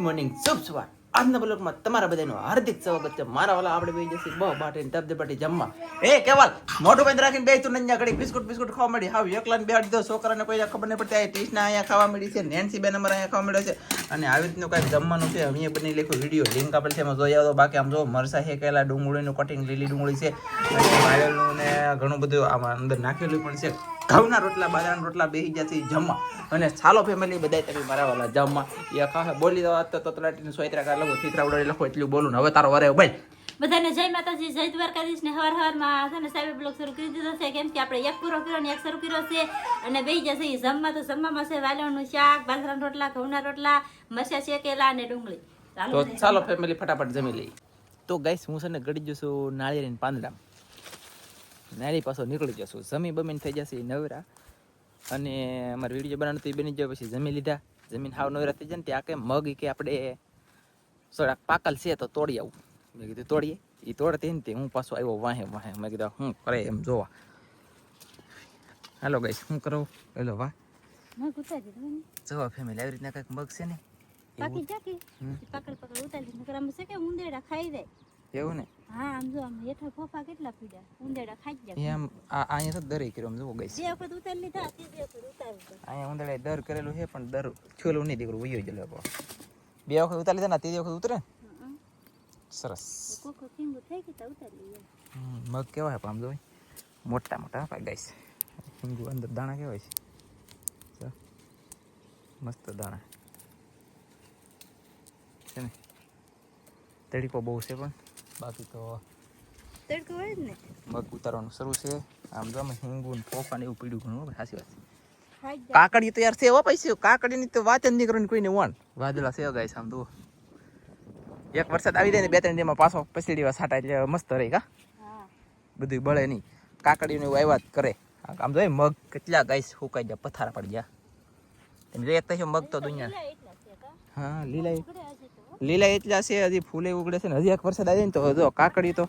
Morning શુભ સવાર આજના બ્લોગમાં તમારા બધાનું હાર્દિક સ્વાગત છે. મારા વાલા આપણે બે જશે બહુ બાટીને ધબધબાટી જમવા. એ કેવાલ મોઢું બંધ રાખીને બે તું નંજા ઘડી બિસ્કુટ ખાવા મળી. હાવ એકલાને બેહાડી દો. છોકરાને કોઈ ખબર નહીં પડતી. આ ટીસના અહીંયા ખાવા મળી છે, નેન્સી બેન અમારે અહીંયા ખાવા મળ્યો છે અને આવી રીતનું કાંઈક જમવાનું છે. અમે બની લખ્યું વિડીયો લિંક આપેલ છે, એમાં જોઈ આવો. બાકી આમ જો મરસા શેકેલા, ડુંગળીનું કટિંગ, લીલી ડુંગળી છે અને વાયલનું ને ઘણું બધું આમાં અંદર નાખેલું પણ છે. ઘઉંના રોટલા, બાજરાના રોટલા બેસી જશે જમવા અને ચાલો ફેમિલી બધા તમે મારા વાલા જમવા. એ ખાશે બોલી દો તો તલાટીને સોયત્રા કાર લખો, ચિત્રા ઉડાડી લખો, એટલું બોલું ને હવે તારો વરે ભાઈ બધાને જય માતાજી, જય દ્વારકાધીશ ને હવારમાં છે ને સાહેબ બ્લોગ શરૂ કરી દીધો છે. કેમ કે આપણે એક પૂરો કર્યો ને એક શરૂ કર્યો છે અને બેસી જશે જમવા. તો જમવામાં છે વાલોનું શાક, બાજરાના રોટલા, ઘઉંના રોટલા, મરચાં શેકેલા અને ડુંગળી. તો ચાલો ફેમિલી ફટાફટ જમી લઈએ. તો ગાઈસ હું છે ને ગળી જશું નાળિયેરી પાંદડા, નાળી પાછો નીકળી જશું. જમી બમીને થઈ જશે નવરા અને અમારે વિડીયો બનાવવાનું તો એ બની જાય. પછી જમી લીધા, જમીન હાવ નવરા થઈ જાય ને ત્યાં કે મગ કે આપણે થોડાક પાકલ છે તો તોડી આવું. મેં કીધું તોડીએ. એ તોડતી ને તે હું પાછો આવ્યો વાહે મેં કીધું શું કરે એમ જોવા. હાલો ગાઈસ શું કરો પેલો વાહ જોવા ફેમિલી આવી રીતના કંઈક મગ છે ને પાકી જાકી પકડ ઉતારી નકરામાં છે કે ઉંદેડા ખાઈ જાય એવું ને. હા આમ જો આમ હેઠા ફોફા કેટલા પીડા, ઉંદેડા ખાઈ જાય એમ અહીંયા તો દરે કર્યો જોવો ગાઈસ. જે વખત ઉતારી લીધા તે વખત ઉતારી અહીંયા ઉંદરડે દર કરેલું છે પણ દર છોલું નહીં દીકરું વયો જ લોકો. બે વખત ઉતારી લીધા ને ત્રીજી વખત ઉતરે સરસ. કોકો કિંગુ થઈ ગઈ તો ઉતારી લઈએ. મગ કેવા છે આમ જો મોટા મોટા ભાઈ ગાઈસ. કિંગુ અંદર દાણા કેવાય છે મસ્ત દાણા છે ને. તડકો બહુ છે પણ બાકી તો તડકો હોય જ ને. મગ ઉતારવાનું શરૂ છે. આમ જો હિંગુ ને પોફા ને એવું પીડ્યું ઘણું સાચી વાત છે. ખાઈ જાય કાકડી તો યાર છે હો પૈસા. કાકડીની તો વાત જ નહીં કરવાની કોઈને. વણ વાદળા છે ગાઈસ આમ તો. એક વરસાદ આવી જાય ને 2-3 દિવસમાં પાછો પછી દિવસ સાટા એટલે મસ્ત રહી કા બધું બળે નહીં. કાકડીને એવું આવ્યા જ કરે. આમ જોઈએ મગ કેટલા ગાઈસ સુકાઈ ગયા, પથારા પડી ગયા. તમે જોઈએ તો મગ તો દુનિયા. હા લીલા એટલા છે. હજી ફૂલે ઉગડે છે ને. હજી એક વરસાદ આવી જાય ને તો જો કાકડી તો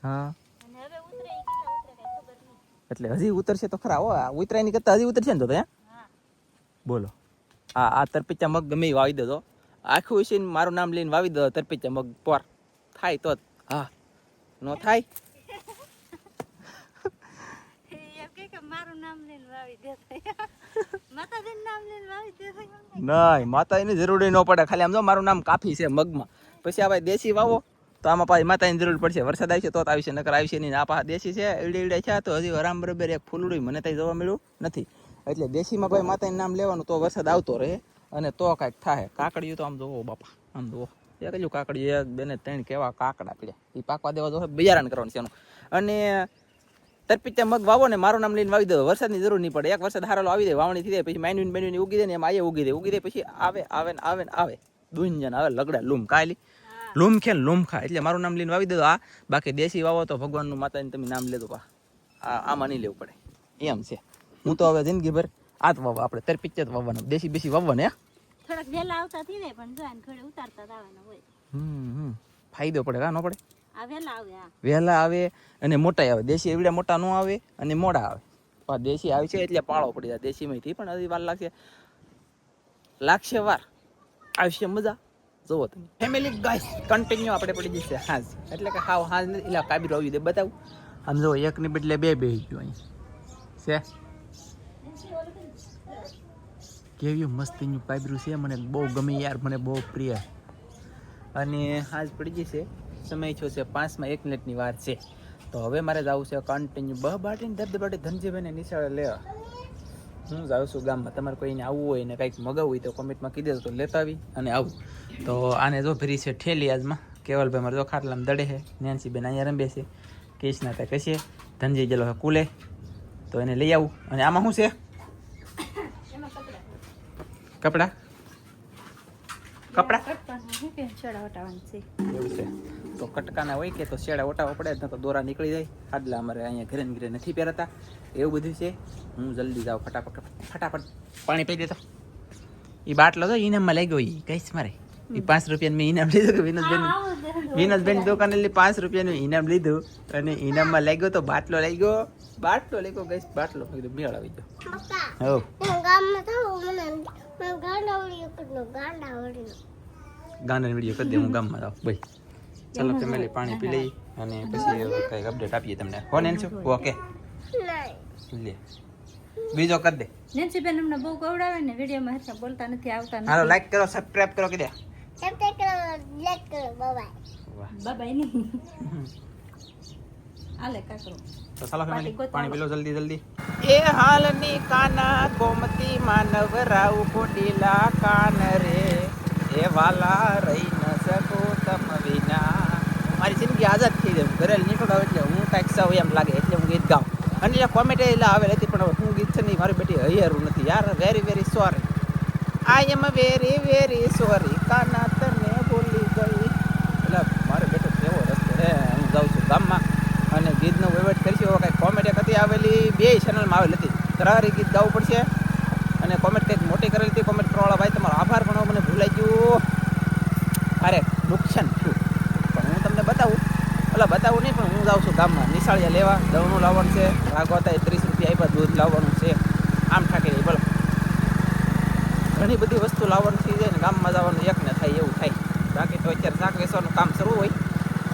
હા એટલે હજી ઉતરશે તો ખરા. હો ઉતરાય ની કરતા હજી ઉતરશે ને તો બોલો. આ તરપીચા મગ ગમે વાવી દેજો. આખું છે ને મારું નામ લઈને વાવી દો. તરપીચા મગ પર થાય તો હા, નો થાય નહીં માતાજીની જરૂર ન પડે. ખાલી આમ જો મારું નામ કાફી છે મગમાં. પછી આ ભાઈ દેશી વાવો તો આમાં પાછી માતાજીની જરૂર પડશે. વરસાદ આવશે તો આવશે, નકર આવશે નહીં. આ પાછા દેશી છે ઈડે છે તો હજી આરામ બરાબર એક ફૂલડું મને ત્યાં જોવા મળ્યું નથી. એટલે દેશીમાં ભાઈ માતાનું નામ લેવાનું તો વરસાદ આવતો રહે અને તો કાંઈક થાય. કાકડીઓ તો આમ જોવો બાપા, આમ જોવો એ કયું કાકડી 1, 2 ને 3 કેવા કાકડા પીડ્યા. એ પાકવા દેવા જો બિયારણ કરવાનું છે એનું. અને તરપીચા મગ વાવો ને મારું નામ લઈને વાવી દો. વરસાદની જરૂર નહીં પડે. એક વરસાદ હારેલો આવી જાય, વાવણી થઈ જાય, પછી માઇનવીને ઉગી જાય ને એમ આયે ઉગી દે પછી આવે દુંજન આવે લગડા લૂમ કાયલી લૂમ ખે લૂમ ખા. એટલે મારું નામ લઈને વાવી દો. આ બાકી દેશી વાવો તો ભગવાનનું માતાને તમે નામ લેજો પા. આમાં નહીં લેવું પડે એમ છે. હું તો હવે જિંદગીભર આ જ વાવવા. આપણે તરપીચા જ વાવવાના, દેશી બેસી વાવવાને. થોડાક વહેલા આવતા થઈ ને પણ જો આને ઘરે ઉતારતા આવવાના હોય. ફાયદો પડે કા ન પડે. આ વહેલા આવે. વહેલા આવે અને મોટા આવે. દેશી એવડા મોટા ન આવે અને મોડા આવે. પણ દેશી આવે છે એટલે પાળો પડી જાય. દેશીમાંથી પણ હજી વાર લાગશે વાર. આવશે મજા. જોવો તમે ફેમિલી ગાઈસ કન્ટિન્યુ આપણે પડી જશે હાજ. એટલે કે હાવ હાજ નથી એટલે કાબી આવી દે બતાવું. આમ જો એકની બદલે 2 બેસી ગયો અહીં છે. કેવી મસ્તીનું કાબરું છે. મને બહુ ગમે યાર, મને બહુ પ્રિય. અને હાજ પડી જશે. સમય છો છે 5 મિનિટની વાર છે. તો હવે મારે જવું છે કન્ટિન્યુ બાટીને ધબધબાટી ધનજીભાઈને નિશાળે લેવા. હું જાઉં છું ગામમાં. તમારે કોઈને આવવું હોય ને કંઈક મગાવવું હોય તો કોમેન્ટમાં કહી દેજો તો લેતા આવી અને આવું. તો આને જો ફરી છે ઠેલી આજમાં. કેવલભાઈ મારે જો ખાટલામાં દડે છે. નેન્સી બેન અહીંયા રમે છે. કેસના ત્યાં કહીએ ધનજી ગયેલો છે કુલે તો એને લઈ આવું. અને આમાં શું છે કપડા એવું છે. તો કટકાના હોય કે તો શેડા ઓટાવા પડે તો દોરા નીકળી જાય. આટલા અમારે અહીંયા ઘરે ઘરે નથી પહેરતા એવું બધું છે. હું જલ્દી જાઉં ફટાફટ પાણી પી દેતો. એ બાટલો તો ઇનામમાં લાગ્યો. એ કહીશ મારે એ 5 રૂપિયાનું મેં ઇનામ લીધું. વિનોદબેન દુકાને 5 રૂપિયાનું ઇનામ લીધું અને ઇનામમાં લાગ્યો તો બાટલો લાગ્યો બાટલો લેકો ગઈસ બાટલો કીધું મેળ આવી ગયો પપ્પા હો હું ગામમાં થાઉં મને ગાંડાવડી કરનો ગાંડાવડી ગાંડા વિડીયો કરી દે હું ગામમાં જાઉં ભાઈ ચલો ફેમિલી પાણી પી લઈ અને પછી કઈ અપડેટ આપીએ તમને ફોન એન છું ઓકે નહીં લે બીજો કરી દે નેન્સી બેન અમને બહુ કવડાવે ને વિડીયોમાં હરખા બોલતા નથી આવતા હાલો નથી લાઈક કરો સબસ્ક્રાઇબ કરો કે દે સબસ્ક્રાઇબ કરો લાઈક કરો બાય વાહ બાબાઈ નહીં આલે કાકરો તો ચાલો ફેમિલી પાટી પાણી પી લો જલ્દી જલ્દી એ હાલની કાના ગોમતી માનવ રાવ કોડીલા કાન રે એ વાલા રહી ન શકો તમ વિના મારી જિંદગી આઝાદ થઈ જાય ઘરે નીકળો એટલે હું કાંઈક સૌ એમ લાગે એટલે હું ગીત ગાઉં અને એટલે કોમેન્ટ એટલે આવે હતી પણ હું ગીત છે નહીં મારી બેટી હૈયારું નથી યાર very very sorry I am very very sorry Kana તને બોલી ગઈ એટલે મારો બેટો કેવો રસ્તો રે હું જાઉં છું ગામમાં અને ગીતનો વહીવટ કરશું હવે કાંઈક કોમેન્ટ હતી આવેલી બે ચેનલમાં આવેલી હતી તરારી ગીત ગાવું પડશે અને કોમેન્ટ કંઈક મોટી કરેલી હતી કોમેન્ટ કરવાવાળા ભાઈ તમારો આભાર પણ મને ભૂલાઈ ગયું અરે નુકસાન થયું પણ હું તમને બતાવું બતાવું નહીં પણ હું જાઉં છું ગામમાં નિશાળિયા લેવા દળનું લાવવાનું છે રાગો હતા 30 રૂપિયા આપ્યા દૂધ લાવવાનું છે આમ ઠાકી દઈ બોલો ઘણી બધી વસ્તુ લાવવાનું થઈ જાય ને ગામમાં જવાનું એક ને થાય એવું થાય બાકી તો અત્યારે શાક વેચવાનું કામ શરૂ હોય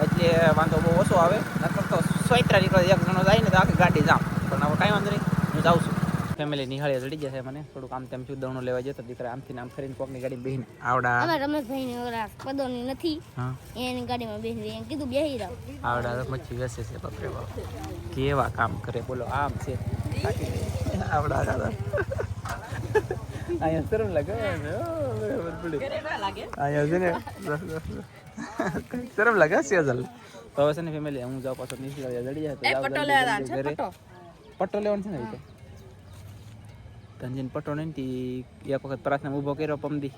એટલે વાંધો બહુ ઓછો આવે નકર તો સોયત્રા નીકળે એક જણો જાય ને તો આખી ગાડી જામ પણ હવે કાંઈ વાંધો નહીં હું જાઉં છું ફેમિલી નિહાળીએ ચડી જશે મને થોડુંક આમ તેમ છું દવણું લેવા જતો દીકરા આમથી આમ ફરીને કોકની ગાડી બેહીને આવડા અમાર રમેશભાઈ ને ઓલા પદોની નથી હા એની ગાડીમાં બેસી એમ કીધું બેહી રહો આવડા મચ્છી વેસે છે બાપરે બાપ કેવા કામ કરે બોલો આમ છે આવડા દાદા અહીંયા શરમ લાગે અહીંયા છે ને શરમ લાગે સેજલ તો હવે છે ને ફેમિલી હું જાઉં પાછો નીકળી જડી જાય તો પટ્ટો લેવાનો છે ને રીતે ધનજીન પટ્ટો નહીં એક વખત પ્રાર્થના ઊભો કર્યો પમદી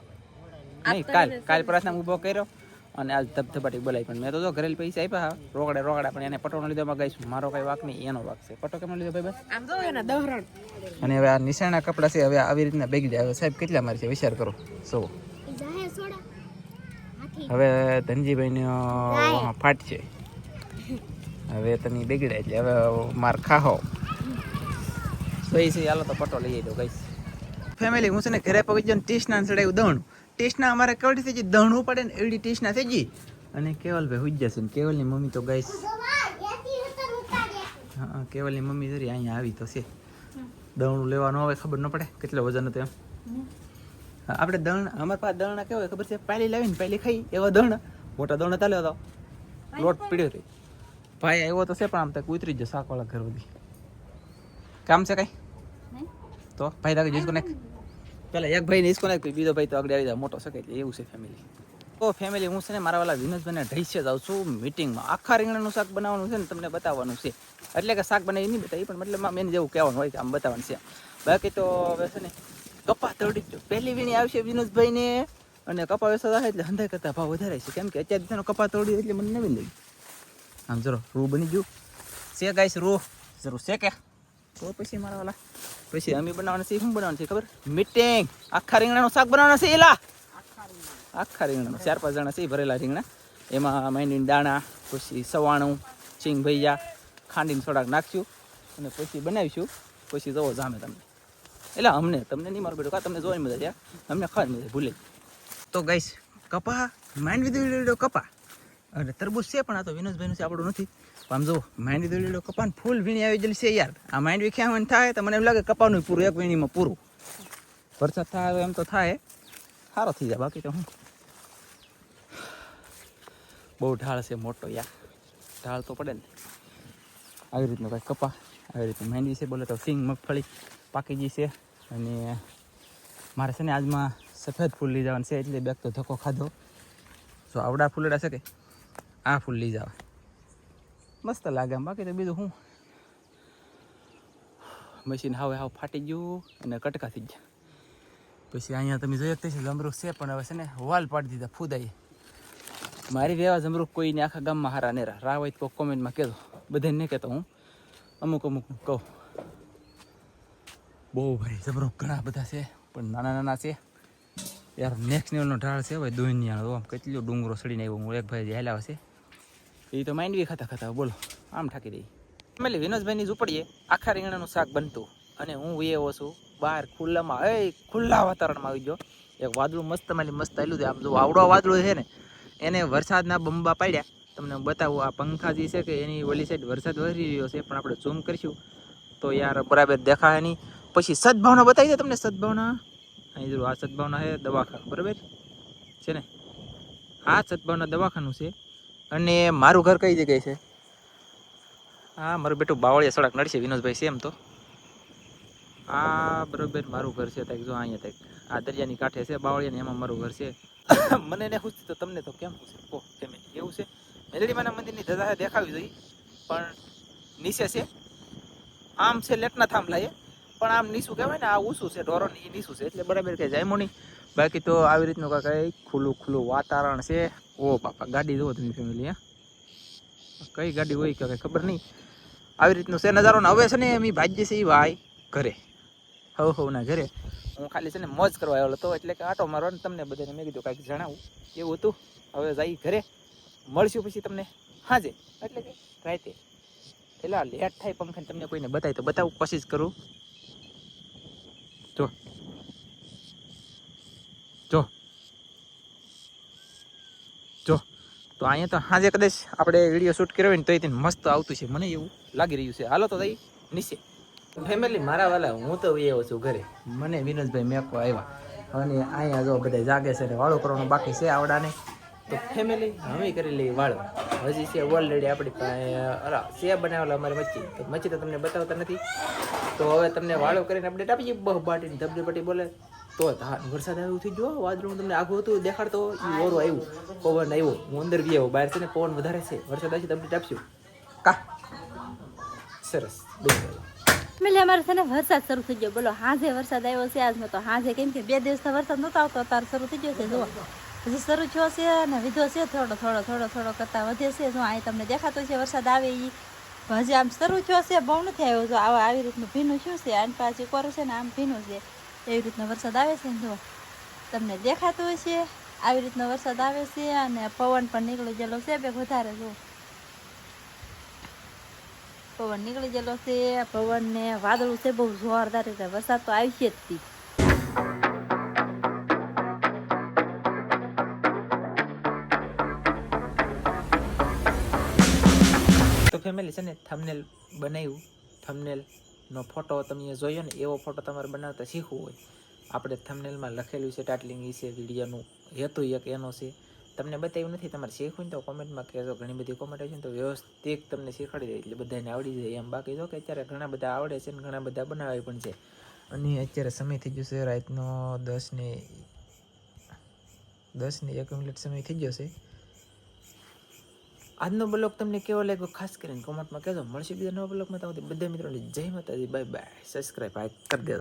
નહીં કાલ પ્રાર્થના ઊભો કર્યો અને આજ ધબધબાટી બોલાવી પણ મેં તો જો ઘરેલ પૈસા આપ્યા રોકડા પણ એને પટોનો લીધો માં ગઈશું મારો કઈ વાક નહીં એનો વાક છે પટો કેમ લીધો ભાઈ બસ આમ જો એના દહરણ અને હવે આ નિશાણા કપડા છે હવે આવી રીતના બેગી હવે સાહેબ કેટલા મારે છે વિચાર કરો સો જાહે સોડા હાથી હવે ધનજીભાઈ નો ફાટ છે હવે તમે બેગડ્યા એટલે હવે માર ખાહો ભાઈ છે હાલો તો પટો લઈ દો ગઈશ ફેમિલી હું છે ને ઘરે પગી જઈને ટીસના ચડાવ્યું દહણું ટીસના અમારે કેવડી થઈ ગઈ દહણું પડે ને એવડી ટીસના થઈ ગઈ અને કેવલભાઈ હુઈ જશે ને કેવલની મમ્મી તો ગઈશ હા કેવલની મમ્મી જરી અહીંયા આવી તો છે દહણું લેવાનું હવે ખબર ન પડે કેટલો વજન હતું એમ આપણે દહણ અમારા પાસે દહણા કેવા હોય ખબર છે પહેલી લાવીને પહેલી ખાઈ એવા દહણ મોટા દહણ ચાલ્યો હતો લોટ પીડ્યો હતો ભાઈ આવ્યો તો છે પણ આમ તો ઉતરી જ શાકવાળા ઘર બધી કામ છે કઈ તો ભાઈ તાકે જીસકો નાખ પેલા એક ભાઈ ને ઈસકો નાખ બીજો ભાઈ તો આગળ આવી જાય મોટો શકે એટલે એવું છે ફેમિલી તો ફેમિલી હું છે ને મારા વાલા વિનોદભાઈને ઢૈસે જાઉં છું મીટિંગમાં આખા રીંગણાનું શાક બનાવવાનું છે ને તમને બતાવવાનું છે એટલે કે શાક બનાવી નહીં બતાવી પણ મતલબ એને જેવું કહેવાનું હોય કે આમ બતાવવાનું છે બાકી તો હવે છે ને કપા તોડી પહેલી વીણી આવશે વિનોદભાઈને અને કપા વેસા થાય એટલે હંધાઈ કરતા ભાવ વધારે છે કેમ કે અત્યારે તેનો કપા તોડી એટલે મને નવી લાગી આમ જરો રૂ બની ગયું છે ગાઈસ રૂ જરૂર છે કે તો પછી મારા વાલા પછી અમે બનાવવાનું છે શું બનાવવાનું છે ખબર મીટિંગ આખા રીંગણાનું શાક બનાવવાનું છે એલા આખા રીંગણાનું 4-5 જણા છે ભરેલા રીંગણા એમાં માંડીને દાણા પછી સવાણું સિંગ ભૈયા ખાંડીને થોડાક નાખશું અને પછી બનાવીશું પછી જવો જામે તમને એટલે અમને તમને નહીં મારું બેટું કા તમને જોવાની મજા છે અમને ખાવાની મજા ભૂલે તો ગાઈસ કપા માંડવી દોડ્યો કપા અને તરબૂચ છે પણ આ તો વિનોદભાઈનું છે આપણું નથી આમ જો માંડવી દોડ્યો કપા ફૂલ વીણી આવી ગયેલી છે યાર આ માંડવી ક્યાં થાય તો મને એમ લાગે કપાનું પૂરું એક વીણીમાં પૂરું વરસાદ થાય એમ તો થાય સારો થઈ જાય બાકી તો હું બહુ ઢાળ છે મોટો યાર ઢાળ તો પડે ને આવી રીતનો કાંઈ કપા આવી રીતનું માંડવી છે બોલે તો સિંગ મગફળી પાકી ગઈ છે અને મારે છે ને આજમાં સફેદ ફૂલ લઈ જવાનું છે એટલે બેગ તો ધક્કો ખાધો જો આવડા ફૂલડા છે કે આ ફૂલ લઈ જવા મસ્ત લાગે આમ બાકી તો બીજું હું મશીન હાવ ફાટી ગયું અને કટકા થઈ ગયા પછી અહીંયા તમે જોઈ શકતા છે જમરૂખ છે પણ હવે છે ને વાલ પાડી દીધા ફૂદાઈએ મારી વેવા જમરૂખ કોઈને આખા ગામમાં હારા નેરા રાહ હોય તો કોમેન્ટમાં કહેતો બધાને નહીં કહેતો હું અમુક કહું બહુ ભાઈ જમરૂખ ઘણા બધા છે પણ નાના નાના છે યાર નેક્સ્ટ લેવલનો ઢાળ છે ભાઈ દોનિયાનો આમ કેટલો ડુંગરો સડીને આવ્યો હું એક ભાઈ જે હેલાવે છે એ તો માંડવી ખાતા બોલો આમ ઠાકી દઈ ફેમિલી વિનોદભાઈની ઝૂંપડીએ આખા રીંગણાનું શાક બનતું અને હું એવો છું બહાર ખુલ્લામાં ખુલ્લા વાતાવરણમાં આવી ગયો. એક વાદળું મસ્ત આવેલું છે. આમ જો આવડો વાદળું છે ને એને વરસાદના બંબા પાડ્યા. તમને હું બતાવું આ પંખા જે છે કે એની ઓલી સાઈડ વરસાદ વરી રહ્યો છે, પણ આપણે ઝૂમ કરીશું તો યાર બરાબર દેખાય નહીં. પછી સદભાવના બતાવી દે તમને. સદભાવના અહીં જો આ સદભાવના છે દવાખાનું, બરાબર છે ને? આ સદભાવના દવાખાનું છે. અને મારું ઘર કઈ જગ્યાએ છે? હા, મારું બેટું બાવળિયા સડક નડશે વિનોદભાઈ છે એમ તો. આ બરોબર મારું ઘર છે. ત્યાં જો અહીંયા ત્યાં આ દરિયાની કાંઠે છે બાવળિયા ને, એમાં મારું ઘર છે. મને ને ખુશ તો તમને તો કેમ ખુશ? ઓ ફેમિલી એવું છે. મેલડીમાના મંદિરની ધજા દેખાવી જોઈએ, પણ નીચે છે. આમ છે લેટના થાંભલા એ, પણ આમ નીચું કહેવાય ને, આ ઊંચું છે ઢોરો ને એ નીચું છે, એટલે બરાબર કે જાય મોની. બાકી તો આવી રીતનું કાંઈ ખુલ્લું વાતાવરણ છે. ઓ બાપા, ગાડી જુઓ તમે ફેમિલી. કઈ ગાડી હોય કે ખબર નહીં. આવી રીતનું છે નજારો ને. હવે છે ને એમ ભાગ્ય છે એ ભાઈ ઘરે, હવ ના ઘરે. હું ખાલી છે ને મોજ કરવા આવ્યો હતો, એટલે કે આટો મારવા ને તમને બધાને મેં કીધું કાંઈક જણાવું એવું હતું. હવે જઈ ઘરે મળશું પછી તમને હાજે, એટલે કે રાતે. પેલા લેટ થાય પંખાને તમને કોઈને બતાવી તો બતાવું, કોશિશ કરું. જો જો જો તો અહીંયા તો હાજે કદાચ આપણે વિડીયો શૂટ કર્યો હોય ને તો એ મસ્ત આવતું છે, મને એવું લાગી રહ્યું છે. હાલો તો જઈ નીચે. ફેમિલી મારા વાલા, હું તો એવો છું ઘરે. મને વિનોદભાઈ મેકો આવ્યા અને અહીંયા જો બધા જાગે છે ને વાળું કરવાનું બાકી છે આવડાને. તો ફેમિલી હવે કરી લઈએ વાળું. હજી છે ઓલરેડી આપણી પાસે છે બનાવેલા અમારી મચ્છી. તો મચ્છી તો તમને બતાવતા નથી, તો હવે તમને વાળું કરીને અપડેટ આપીએ. બહુ બાટીને ધબધબાટી બોલે તો હા વરસાદ આવ્યો થઈ જો. વાદળું તમને આઘું હતું દેખાડતો, એ ઓરો આવ્યું, પવન આવ્યો. હું અંદર બી આવ્યો, બહાર છે ને પવન વધારે છે. વરસાદ આવશે તો અપડેટ આપશું. કા સરસ એટલે અમારે છે ને વરસાદ શરૂ થઈ ગયો. બોલો હાજે વરસાદ આવ્યો છે આજનો. તો હાજે કેમ કે 2 દિવસથી વરસાદ નહોતો આવતો, અત્યારે શરૂ થઈ ગયો છે. જુઓ હજી શરૂ થયો છે અને વિધો છે થોડો કરતાં વધે છે. જો અહીં તમને દેખાતો છે વરસાદ આવે એ હજી આમ શરૂ થયો છે, બહુ નથી આવ્યો. જો આવી રીતનું ભીનું શું છે, આને પાછી કોરું છે ને આમ ભીનું છે, એવી રીતનો વરસાદ આવે છે ને. જો તમને દેખાતું હોય છે આવી રીતનો વરસાદ આવે છે. અને પવન પણ નીકળી ગયેલો છે બે વધારે. જો પવન નીકળી ગયેલો છે, પવન ને વાદળું છે બહુ જોરદાર. એટલે વરસાદ તો આવશે જ તી. તો ફેમિલી છે ને થંબનેલ બનાવ્યું. થંબનેલનો ફોટો તમે જોયો ને, એવો ફોટો તમારે બનાવતા શીખવું હોય. આપણે થંબનેલમાં લખેલું છે ટાઇટલિંગ વિશે વિડીયોનું હેતુ એક એનો છે. તમને બતાવ્યું નથી, તમારે શીખવું ને તો કોમેન્ટમાં કહેજો. ઘણી બધી કોમેન્ટ આવી છે ને તો વ્યવસ્થિત તમને શીખવાડી દે, એટલે બધાને આવડી જાય એમ. બાકી જો કે અત્યારે ઘણા બધા આવડે છે ને ઘણા બધા બનાવે પણ છે. અને અત્યારે સમય થઈ ગયો છે રાતનો 10 ને 1 મિનિટ સમય થઈ ગયો છે. આજનો બ્લોગ તમને કેવો લાગ્યો ખાસ કરીને કોમેન્ટમાં કહેજો. મળશે બીજા નવા બ્લોગમાં. તો બધા મિત્રોને જય માતાજી, બાય બાય. સબસ્ક્રાઈબ કરી દેજો.